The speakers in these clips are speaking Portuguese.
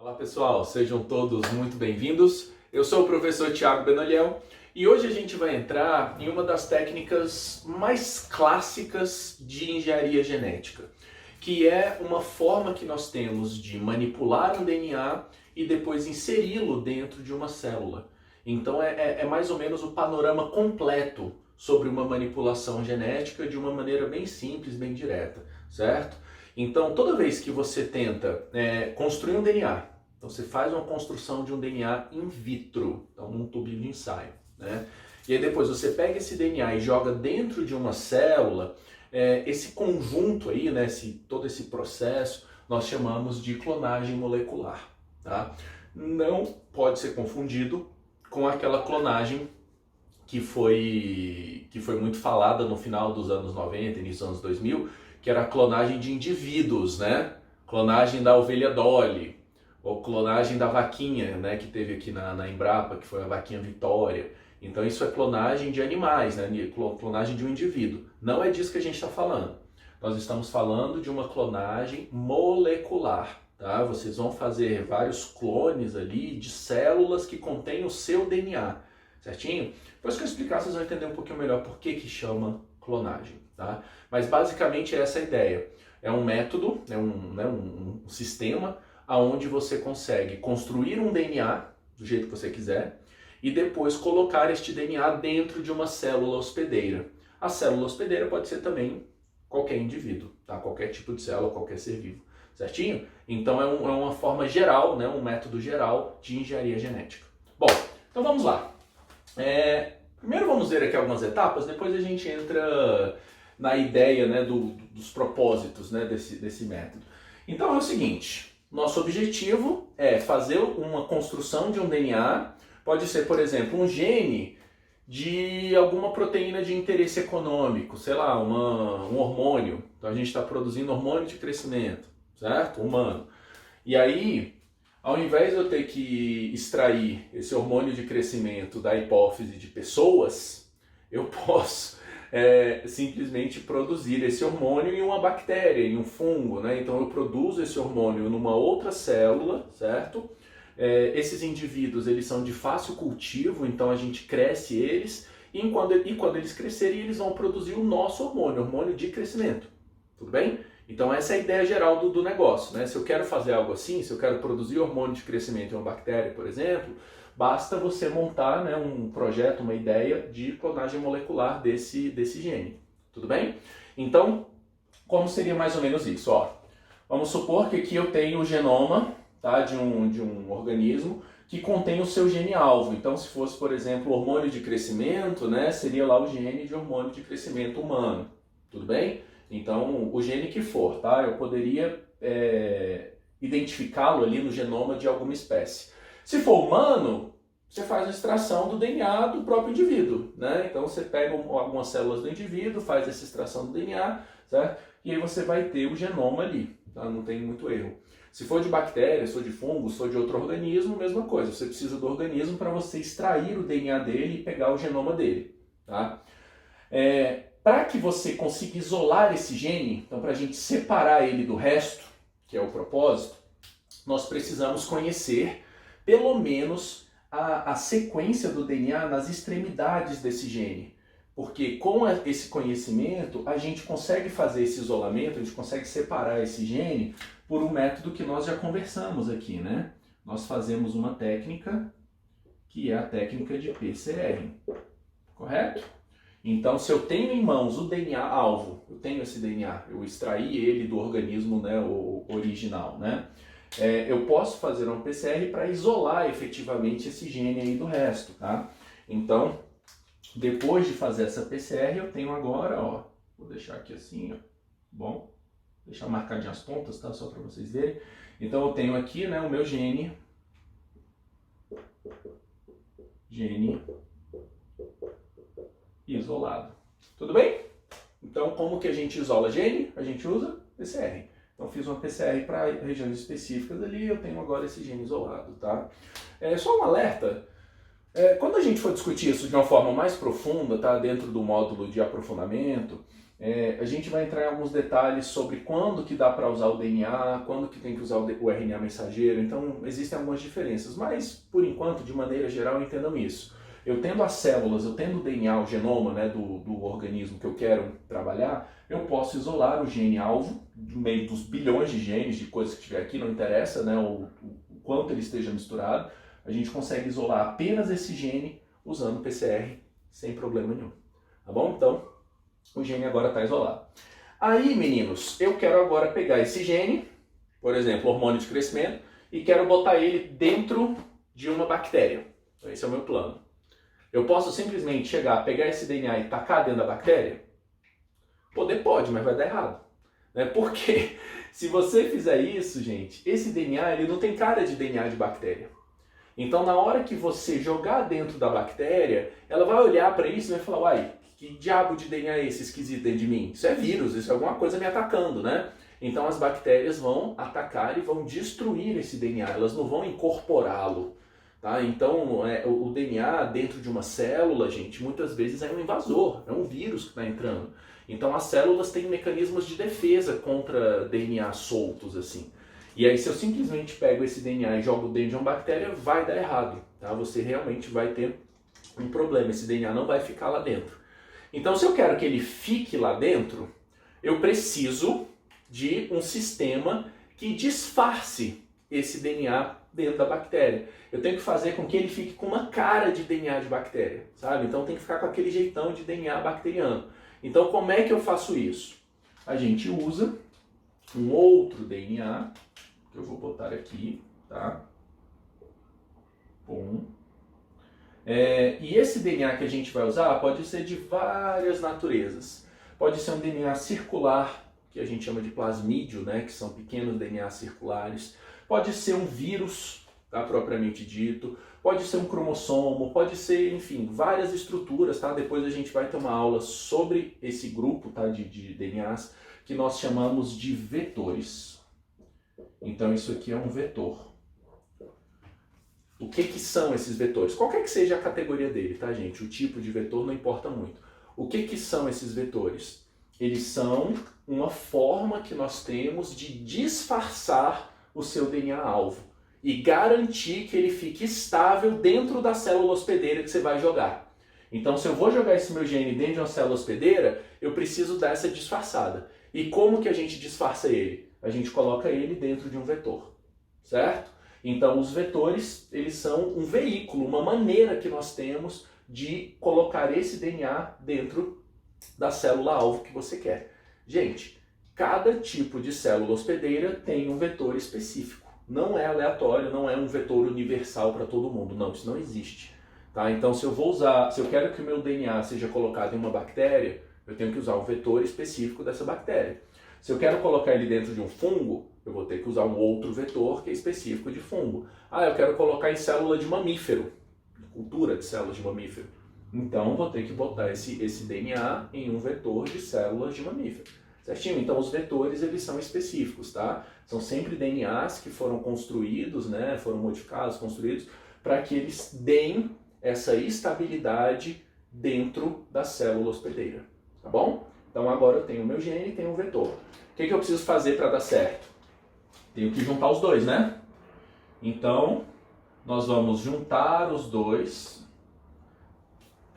Olá pessoal, sejam todos muito bem-vindos. Eu sou o professor Thiago Benoliel e hoje a gente vai entrar em uma das técnicas mais clássicas de engenharia genética, que é uma forma que nós temos de manipular um DNA e depois inseri-lo dentro de uma célula. Então é mais ou menos o panorama completo sobre uma manipulação genética de uma maneira bem simples, bem direta, certo? Então toda vez que você tenta construir um DNA, então você faz uma construção de um DNA in vitro, então num tubinho de ensaio, né? E aí depois você pega esse DNA e joga dentro de uma célula, esse conjunto aí, né, todo esse processo, nós chamamos de clonagem molecular, tá? Não pode ser confundido com aquela clonagem que foi muito falada no final dos anos 90, início dos anos 2000, que era a clonagem de indivíduos, né? Clonagem da ovelha Dolly, ou clonagem da vaquinha, né, que teve aqui na Embrapa, que foi a vaquinha Vitória. Então isso é clonagem de animais, né, clonagem de um indivíduo. Não é disso que a gente está falando. Nós estamos falando de uma clonagem molecular, tá? Vocês vão fazer vários clones ali de células que contêm o seu DNA, certinho? Depois que eu explicar, vocês vão entender um pouquinho melhor por que chama clonagem, tá? Mas basicamente é essa a ideia. É um método, um sistema onde você consegue construir um DNA do jeito que você quiser e depois colocar este DNA dentro de uma célula hospedeira. A célula hospedeira pode ser também qualquer indivíduo, tá? Qualquer tipo de célula, qualquer ser vivo, certinho? Então é uma forma geral, né? Um método geral de engenharia genética. Bom, então vamos lá. Primeiro vamos ver aqui algumas etapas, depois a gente entra na ideia, né, dos propósitos, né, desse método. Então é o seguinte. Nosso objetivo é fazer uma construção de um DNA, pode ser, por exemplo, um gene de alguma proteína de interesse econômico, sei lá, um hormônio. Então a gente está produzindo hormônio de crescimento, certo? Humano. E aí, ao invés de eu ter que extrair esse hormônio de crescimento da hipófise de pessoas, eu posso simplesmente produzir esse hormônio em uma bactéria, em um fungo, né? Então eu produzo esse hormônio numa outra célula, certo? Esses indivíduos, eles são de fácil cultivo, então a gente cresce eles, e quando eles crescerem, eles vão produzir o nosso hormônio de crescimento, tudo bem? Então essa é a ideia geral do negócio, né? Se eu quero fazer algo assim, se eu quero produzir hormônio de crescimento em uma bactéria, por exemplo, basta você montar, né, um projeto, uma ideia de clonagem molecular desse gene, tudo bem? Então, como seria mais ou menos isso? Ó, vamos supor que aqui eu tenho o genoma, tá, de um organismo que contém o seu gene-alvo. Então, se fosse, por exemplo, hormônio de crescimento, né, seria lá o gene de hormônio de crescimento humano, tudo bem? Então, o gene que for, tá? Eu poderia identificá-lo ali no genoma de alguma espécie. Se for humano, você faz a extração do DNA do próprio indivíduo, né? Então você pega algumas células do indivíduo, faz essa extração do DNA, certo? E aí você vai ter o genoma ali, tá? Não tem muito erro. Se for de bactéria, se for de fungo, se for de outro organismo, mesma coisa. Você precisa do organismo para você extrair o DNA dele e pegar o genoma dele, tá? Para que você consiga isolar esse gene, então para a gente separar ele do resto, que é o propósito, nós precisamos conhecer pelo menos a sequência do DNA nas extremidades desse gene. Porque com esse conhecimento a gente consegue fazer esse isolamento, a gente consegue separar esse gene por um método que nós já conversamos aqui, né? Nós fazemos uma técnica que é a técnica de PCR, correto? Então, se eu tenho em mãos o DNA alvo, eu tenho esse DNA, eu extraí ele do organismo, né, o original, né? Eu posso fazer uma PCR para isolar efetivamente esse gene aí do resto, tá? Então, depois de fazer essa PCR, eu tenho agora, ó, vou deixar aqui assim, ó, bom, deixar marcadinho as pontas, tá? Só para vocês verem. Então, eu tenho aqui, né, o meu gene isolado. Tudo bem? Então, como que a gente isola gene? A gente usa PCR. Então, fiz uma PCR para regiões específicas ali, eu tenho agora esse gene isolado, tá? Só um alerta, quando a gente for discutir isso de uma forma mais profunda, tá? Dentro do módulo de aprofundamento, A gente vai entrar em alguns detalhes sobre quando que dá para usar o DNA, quando que tem que usar o RNA mensageiro, então existem algumas diferenças, mas por enquanto, de maneira geral, entendam isso. Eu tendo as células, eu tendo o DNA, o genoma, né, do organismo que eu quero trabalhar, eu posso isolar o gene-alvo, no meio dos bilhões de genes, de coisas que tiver aqui, não interessa, né, o quanto ele esteja misturado, a gente consegue isolar apenas esse gene usando o PCR sem problema nenhum. Tá bom? Então, o gene agora está isolado. Aí, meninos, eu quero agora pegar esse gene, por exemplo, hormônio de crescimento, e quero botar ele dentro de uma bactéria. Então, esse é o meu plano. Eu posso simplesmente chegar, pegar esse DNA e tacar dentro da bactéria? Poder pode, mas vai dar errado. Né? Porque se você fizer isso, gente, esse DNA ele não tem cara de DNA de bactéria. Então, na hora que você jogar dentro da bactéria, ela vai olhar para isso e vai falar, uai, que diabo de DNA é esse esquisito dentro de mim? Isso é vírus, isso é alguma coisa me atacando, né? Então as bactérias vão atacar e vão destruir esse DNA, elas não vão incorporá-lo. Tá? Então o DNA dentro de uma célula, gente, muitas vezes é um invasor, é um vírus que está entrando. Então as células têm mecanismos de defesa contra DNA soltos, assim. E aí se eu simplesmente pego esse DNA e jogo dentro de uma bactéria, vai dar errado. Tá? Você realmente vai ter um problema, esse DNA não vai ficar lá dentro. Então, se eu quero que ele fique lá dentro, eu preciso de um sistema que disfarce esse DNA dentro da bactéria. Eu tenho que fazer com que ele fique com uma cara de DNA de bactéria, sabe? Então tem que ficar com aquele jeitão de DNA bacteriano. Então, como é que eu faço isso? A gente usa um outro DNA, que eu vou botar aqui, tá? Bom. E esse DNA que a gente vai usar pode ser de várias naturezas. Pode ser um DNA circular, que a gente chama de plasmídio, né, que são pequenos DNA circulares. Pode ser um vírus, tá, propriamente dito. Pode ser um cromossomo, pode ser, enfim, várias estruturas. Tá? Depois a gente vai ter uma aula sobre esse grupo, tá, de DNAs que nós chamamos de vetores. Então isso aqui é um vetor. O que são esses vetores? Qualquer que seja a categoria dele, tá, gente? O tipo de vetor não importa muito. O que são esses vetores? Eles são uma forma que nós temos de disfarçar o seu DNA-alvo e garantir que ele fique estável dentro da célula hospedeira que você vai jogar. Então, se eu vou jogar esse meu gene dentro de uma célula hospedeira, eu preciso dar essa disfarçada. E como que a gente disfarça ele? A gente coloca ele dentro de um vetor, certo? Então, os vetores, eles são um veículo, uma maneira que nós temos de colocar esse DNA dentro da célula-alvo que você quer. Gente, cada tipo de célula hospedeira tem um vetor específico. Não é aleatório, não é um vetor universal para todo mundo. Não, isso não existe. Tá? Então, se eu quero que o meu DNA seja colocado em uma bactéria, eu tenho que usar um vetor específico dessa bactéria. Se eu quero colocar ele dentro de um fungo, eu vou ter que usar um outro vetor que é específico de fungo. Eu quero colocar em célula de mamífero, cultura de células de mamífero. Então, vou ter que botar esse DNA em um vetor de células de mamífero. Certinho? Então, os vetores, eles são específicos, tá? São sempre DNAs que foram construídos, né? Foram modificados, construídos, para que eles deem essa estabilidade dentro da célula hospedeira. Tá bom? Então, agora eu tenho o meu gene e tenho um vetor. O que eu preciso fazer para dar certo? Tenho que juntar os dois, né? Então, nós vamos juntar os dois.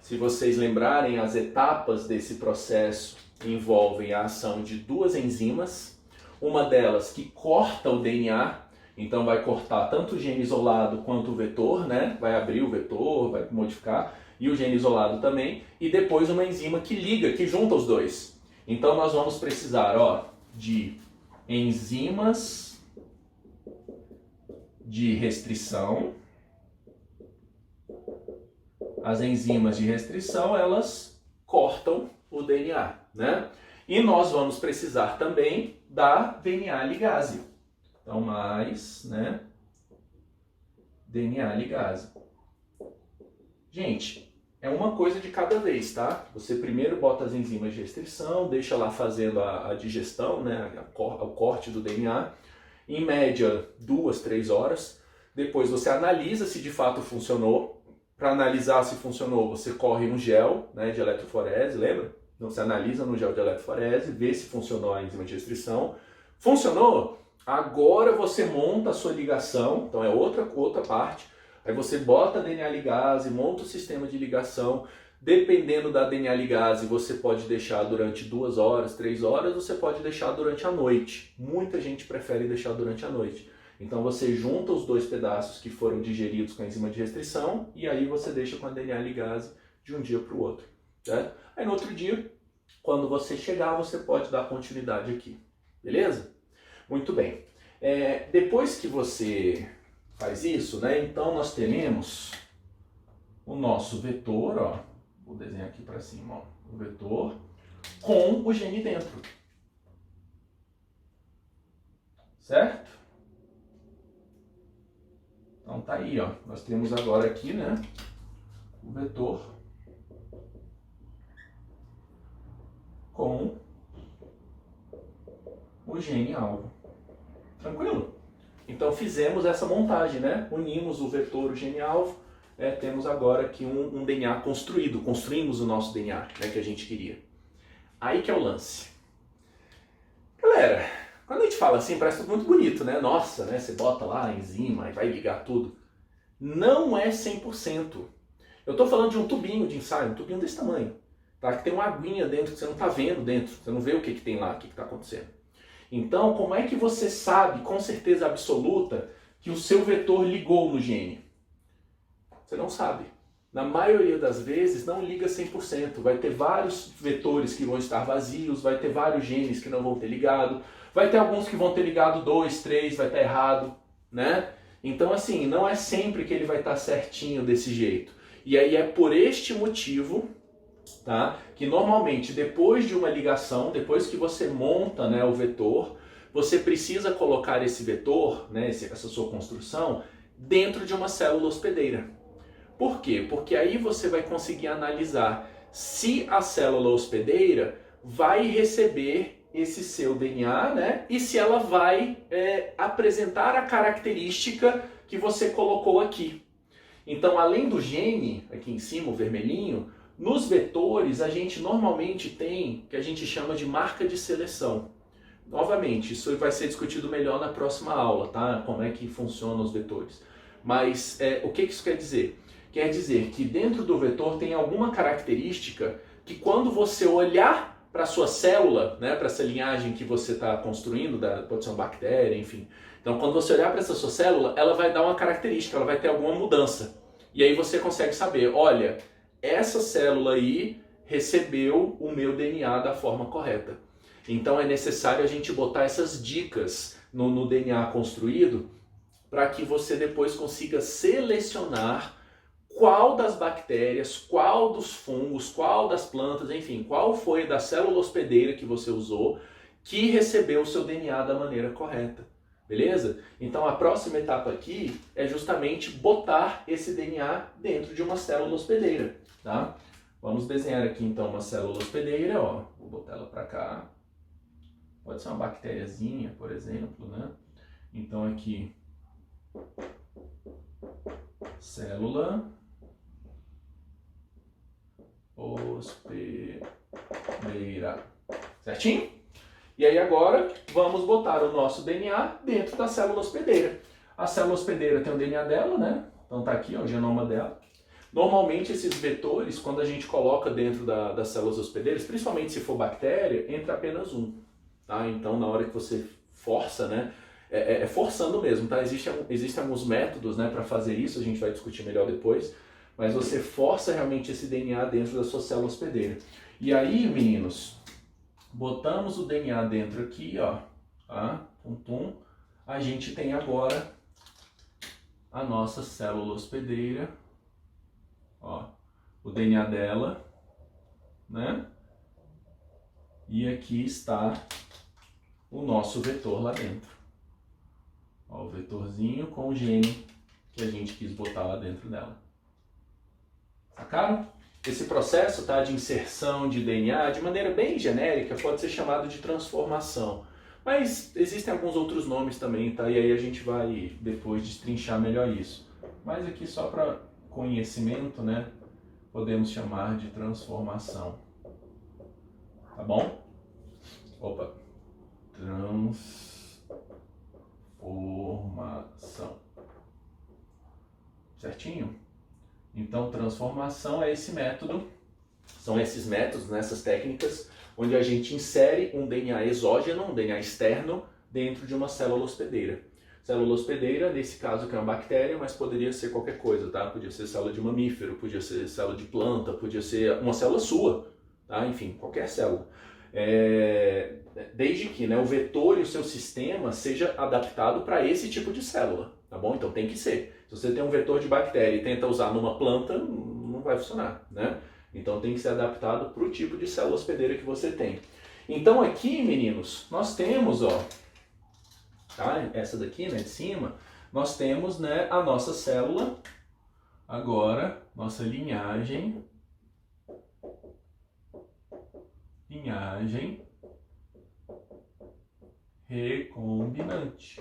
Se vocês lembrarem, as etapas desse processo envolvem a ação de duas enzimas. Uma delas que corta o DNA, então vai cortar tanto o gene isolado quanto o vetor, né? Vai abrir o vetor, vai modificar, e o gene isolado também. E depois uma enzima que liga, que junta os dois. Então nós vamos precisar, de enzimas de restrição. As enzimas de restrição, elas cortam o DNA, né? E nós vamos precisar também da DNA ligase. Então, mais, né? DNA ligase. Gente, é uma coisa de cada vez, tá? Você primeiro bota as enzimas de restrição, deixa lá fazendo a digestão, né? O corte do DNA. Em média, 2, 3 horas. Depois você analisa se de fato funcionou. Para analisar se funcionou, você corre um gel, né, de eletroforese, lembra? Então você analisa no gel de eletroforese, vê se funcionou a enzima de restrição. Funcionou? Agora você monta a sua ligação, então é outra parte. Aí você bota a DNA ligase, monta o sistema de ligação. Dependendo da DNA ligase, você pode deixar durante 2 horas, 3 horas, você pode deixar durante a noite. Muita gente prefere deixar durante a noite. Então você junta os 2 pedaços que foram digeridos com a enzima de restrição e aí você deixa com a DNA ligase de um dia para o outro. Certo? Aí no outro dia, quando você chegar, você pode dar continuidade aqui. Beleza? Muito bem. Depois que você faz isso, né, então nós teremos o nosso vetor, ó, vou desenhar aqui para cima, ó, o vetor com o gene dentro. Certo? Então tá aí, ó, nós temos agora aqui, né, o vetor com o gene alvo. Tranquilo? Então fizemos essa montagem, né? Unimos o vetor, o gene alvo, temos agora aqui um DNA construído, construímos o nosso DNA, né, que a gente queria. Aí que é o lance. Galera, quando a gente fala assim, parece tudo muito bonito, né? Nossa, né? Você bota lá a enzima e vai ligar tudo. Não é 100%. Eu estou falando de um tubinho de ensaio, um tubinho desse tamanho, tá? Que tem uma aguinha dentro que você não está vendo dentro, você não vê o que tem lá, o que está acontecendo. Então, como é que você sabe com certeza absoluta que o seu vetor ligou no gene? Você não sabe. Na maioria das vezes não liga 100%. Vai ter vários vetores que vão estar vazios, vai ter vários genes que não vão ter ligado, vai ter alguns que vão ter ligado 2, 3, vai estar errado, né? Então assim, não é sempre que ele vai estar certinho desse jeito. E aí é por este motivo, tá, que normalmente depois de uma ligação, depois que você monta, né, o vetor, você precisa colocar esse vetor, né, essa sua construção, dentro de uma célula hospedeira. Por quê? Porque aí você vai conseguir analisar se a célula hospedeira vai receber esse seu DNA, né? E se ela vai apresentar a característica que você colocou aqui. Então, além do gene, aqui em cima, o vermelhinho, nos vetores a gente normalmente tem o que a gente chama de marca de seleção. Novamente, isso vai ser discutido melhor na próxima aula, tá? Como é que funcionam os vetores. Mas o que isso quer dizer? Quer dizer que dentro do vetor tem alguma característica que quando você olhar para a sua célula, né, para essa linhagem que você está construindo, pode ser uma bactéria, enfim. Então quando você olhar para essa sua célula, ela vai dar uma característica, ela vai ter alguma mudança. E aí você consegue saber, olha, essa célula aí recebeu o meu DNA da forma correta. Então é necessário a gente botar essas dicas no DNA construído para que você depois consiga selecionar qual das bactérias, qual dos fungos, qual das plantas, enfim, qual foi da célula hospedeira que você usou que recebeu o seu DNA da maneira correta, beleza? Então a próxima etapa aqui é justamente botar esse DNA dentro de uma célula hospedeira, tá? Vamos desenhar aqui então uma célula hospedeira, ó, vou botar ela para cá, pode ser uma bactériazinha, por exemplo, né? Então aqui, célula hospedeira, certinho? E aí agora vamos botar o nosso DNA dentro da célula hospedeira. A célula hospedeira tem o DNA dela, né? Então tá aqui, ó, o genoma dela. Normalmente esses vetores, quando a gente coloca dentro das células hospedeiras, principalmente se for bactéria, entra apenas um, tá? Então na hora que você força, né? Forçando mesmo, tá? Existem alguns métodos, né, para fazer isso, a gente vai discutir melhor depois. Mas você força realmente esse DNA dentro da sua célula hospedeira. E aí, meninos, botamos o DNA dentro aqui, ó, tá? A gente tem agora a nossa célula hospedeira, ó, o DNA dela, né? E aqui está o nosso vetor lá dentro. Ó, o vetorzinho com o gene que a gente quis botar lá dentro dela. Sacaram? Esse processo, tá, de inserção de DNA, de maneira bem genérica, pode ser chamado de transformação. Mas existem alguns outros nomes também, tá? E aí a gente vai depois destrinchar melhor isso. Mas aqui só para conhecimento, né, podemos chamar de transformação. tá bom? Opa. Transformação. Certinho? Então, transformação é esse método, são esses métodos, essas técnicas, onde a gente insere um DNA exógeno, um DNA externo, dentro de uma célula hospedeira. Célula hospedeira, nesse caso, que é uma bactéria, mas poderia ser qualquer coisa, tá? Podia ser célula de mamífero, podia ser célula de planta, podia ser uma célula sua, tá? Enfim, qualquer célula. Desde que, né, o vetor e o seu sistema seja adaptado para esse tipo de célula, tá bom? Então tem que ser. Se você tem um vetor de bactéria e tenta usar numa planta, não vai funcionar, né? Então tem que ser adaptado para o tipo de célula hospedeira que você tem. Então aqui, meninos, nós temos, ó, tá? Essa daqui, né, de cima, nós temos, né, a nossa célula, agora, nossa linhagem recombinante.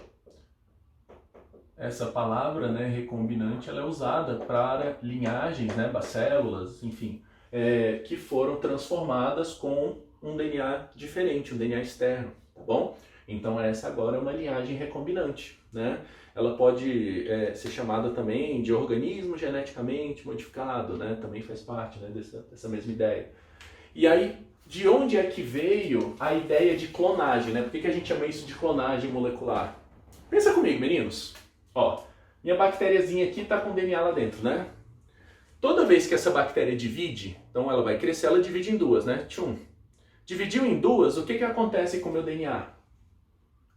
Essa palavra, né, recombinante, ela é usada para linhagens, né, bacélulas, enfim, que foram transformadas com um DNA diferente, um DNA externo, tá bom? Então essa agora é uma linhagem recombinante, né? Ela pode ser chamada também de organismo geneticamente modificado, né? Também faz parte, né, dessa mesma ideia. E aí, de onde é que veio a ideia de clonagem, né? Por que a gente chama isso de clonagem molecular? Pensa comigo, meninos. Ó, minha bactériazinha aqui está com DNA lá dentro, né? Toda vez que essa bactéria divide, então ela vai crescer, ela divide em duas, né? Tchum. Dividiu em duas, o que acontece com o meu DNA?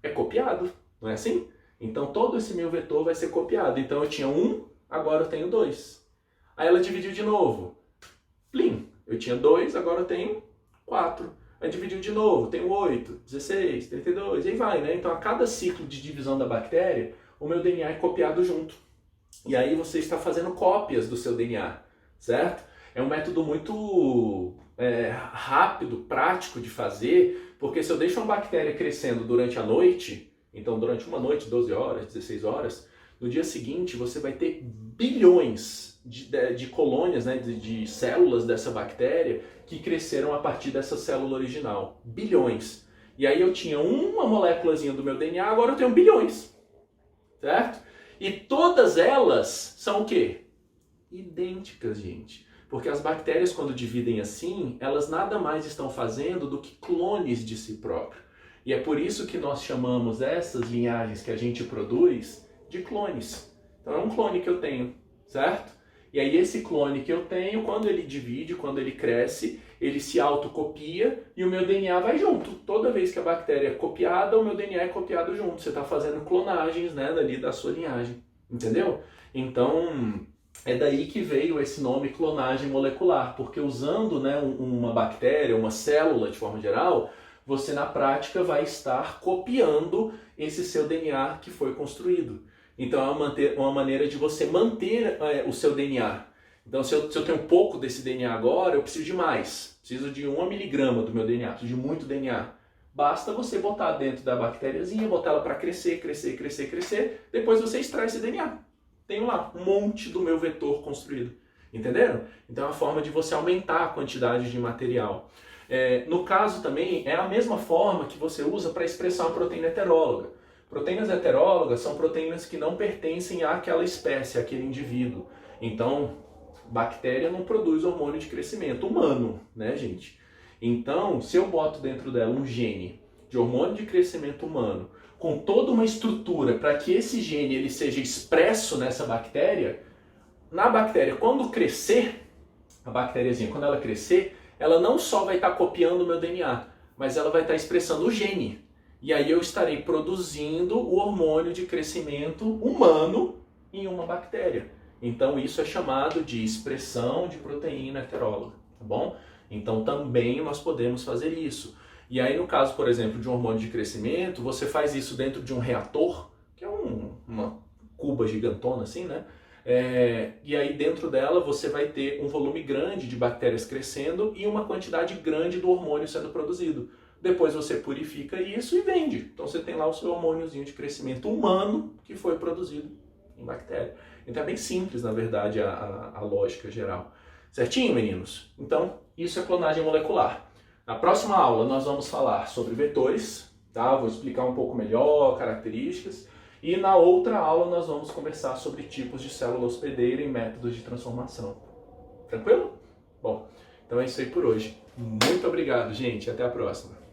É copiado, não é assim? Então todo esse meu vetor vai ser copiado. Então eu tinha 1, agora eu tenho 2. Aí ela dividiu de novo. Plim, eu tinha 2, agora eu tenho 4. Aí dividiu de novo, tenho 8, 16, 32, e aí vai, né? Então a cada ciclo de divisão da bactéria, o meu DNA é copiado junto. E aí você está fazendo cópias do seu DNA, certo? É um método muito rápido, prático de fazer, porque se eu deixo uma bactéria crescendo durante a noite, então durante uma noite, 12 horas, 16 horas, no dia seguinte você vai ter bilhões de colônias, né, de células dessa bactéria que cresceram a partir dessa célula original. Bilhões. E aí eu tinha uma moléculazinha do meu DNA, agora eu tenho bilhões. Certo? E todas elas são o quê? Idênticas, gente. Porque as bactérias, quando dividem assim, elas nada mais estão fazendo do que clones de si próprio. E é por isso que nós chamamos essas linhagens que a gente produz de clones. Então é um clone que eu tenho, certo? E aí esse clone que eu tenho, quando ele divide, quando ele cresce, ele se autocopia e o meu DNA vai junto. Toda vez que a bactéria é copiada, o meu DNA é copiado junto. Você está fazendo clonagens, né, dali da sua linhagem, entendeu? Então é daí que veio esse nome clonagem molecular, porque usando, né, uma bactéria, uma célula de forma geral, você na prática vai estar copiando esse seu DNA que foi construído. Então é uma maneira de você manter o seu DNA. Então se eu tenho pouco desse DNA agora, eu preciso de mais. Preciso de 1 miligrama do meu DNA, preciso de muito DNA. Basta você botar dentro da bactériazinha, botar ela para crescer, crescer, crescer, crescer. Depois você extrai esse DNA. Tenho lá um monte do meu vetor construído. Entenderam? Então é uma forma de você aumentar a quantidade de material. No caso também, é a mesma forma que você usa para expressar uma proteína heteróloga. Proteínas heterólogas são proteínas que não pertencem àquela espécie, àquele indivíduo. Então, bactéria não produz hormônio de crescimento humano, né, gente? Então, se eu boto dentro dela um gene de hormônio de crescimento humano, com toda uma estrutura para que esse gene ele seja expresso nessa bactéria, na bactéria, quando crescer, a bactériazinha, quando ela crescer, ela não só vai estar copiando o meu DNA, mas ela vai estar expressando o gene. E aí eu estarei produzindo o hormônio de crescimento humano em uma bactéria. Então isso é chamado de expressão de proteína heteróloga, tá bom? Então também nós podemos fazer isso. E aí no caso, por exemplo, de um hormônio de crescimento, você faz isso dentro de um reator, que é uma cuba gigantona assim, né? E aí dentro dela você vai ter um volume grande de bactérias crescendo e uma quantidade grande do hormônio sendo produzido. Depois você purifica isso e vende. Então você tem lá o seu hormôniozinho de crescimento humano que foi produzido em bactéria. Então é bem simples, na verdade, a lógica geral. Certinho, meninos? Então, isso é clonagem molecular. Na próxima aula nós vamos falar sobre vetores, tá? Vou explicar um pouco melhor, características. E na outra aula nós vamos conversar sobre tipos de célula hospedeira e métodos de transformação. Tranquilo? Bom, então é isso aí por hoje. Muito obrigado, gente. Até a próxima.